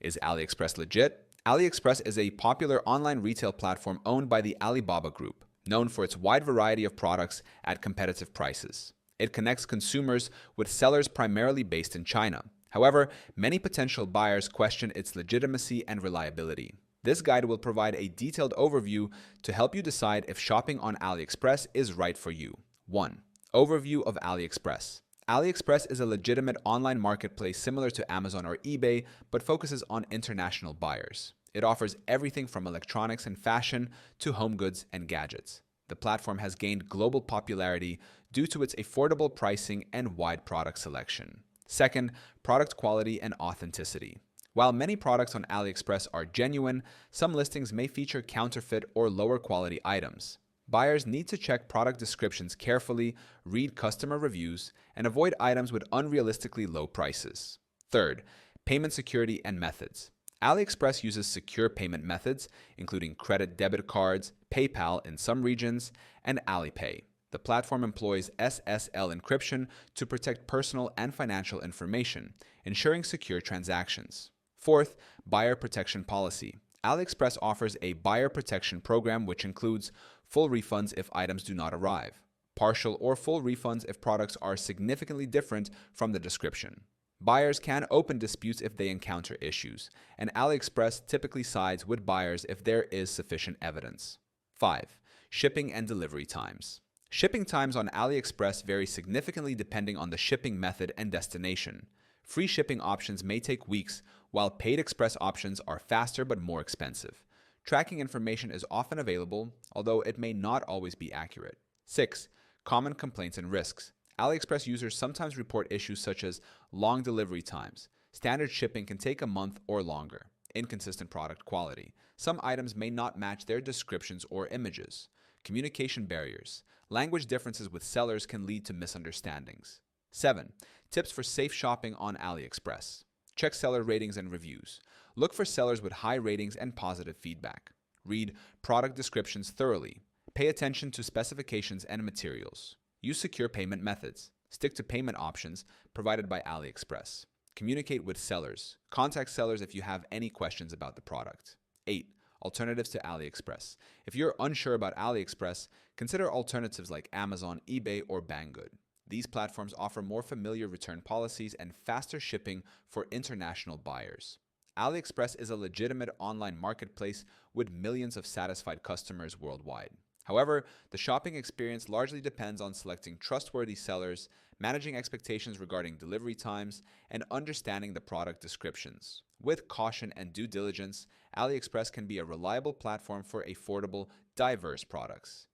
Is AliExpress legit? AliExpress is a popular online retail platform owned by the Alibaba Group, known for its wide variety of products at competitive prices. It connects consumers with sellers primarily based in China. However, many potential buyers question its legitimacy and reliability. This guide will provide a detailed overview to help you decide if shopping on AliExpress is right for you. 1. Overview of AliExpress. AliExpress is a legitimate online marketplace similar to Amazon or eBay, but focuses on international buyers. It offers everything from electronics and fashion to home goods and gadgets. The platform has gained global popularity due to its affordable pricing and wide product selection. Second, product quality and authenticity. While many products on AliExpress are genuine, some listings may feature counterfeit or lower quality items. Buyers need to check product descriptions carefully, read customer reviews, and avoid items with unrealistically low prices. Third, payment security and methods. AliExpress uses secure payment methods, including credit debit cards, PayPal in some regions, and Alipay. The platform employs SSL encryption to protect personal and financial information, ensuring secure transactions. Fourth, buyer protection policy. AliExpress offers a buyer protection program which includes full refunds if items do not arrive, partial or full refunds if products are significantly different from the description. Buyers can open disputes if they encounter issues, and AliExpress typically sides with buyers if there is sufficient evidence. 5. Shipping and delivery times. Shipping times on AliExpress vary significantly depending on the shipping method and destination. Free shipping options may take weeks, while paid express options are faster but more expensive. Tracking information is often available, although it may not always be accurate. 6. Common complaints and risks. AliExpress users sometimes report issues such as long delivery times. Standard shipping can take a month or longer. Inconsistent product quality. Some items may not match their descriptions or images. Communication barriers. Language differences with sellers can lead to misunderstandings. 7. Tips for safe shopping on AliExpress. Check seller ratings and reviews. Look for sellers with high ratings and positive feedback. Read product descriptions thoroughly. Pay attention to specifications and materials. Use secure payment methods. Stick to payment options provided by AliExpress. Communicate with sellers. Contact sellers if you have any questions about the product. 8. Alternatives to AliExpress. If you're unsure about AliExpress, consider alternatives like Amazon, eBay, or Banggood. These platforms offer more familiar return policies and faster shipping for international buyers. AliExpress is a legitimate online marketplace with millions of satisfied customers worldwide. However, the shopping experience largely depends on selecting trustworthy sellers, managing expectations regarding delivery times, and understanding the product descriptions. With caution and due diligence, AliExpress can be a reliable platform for affordable, diverse products.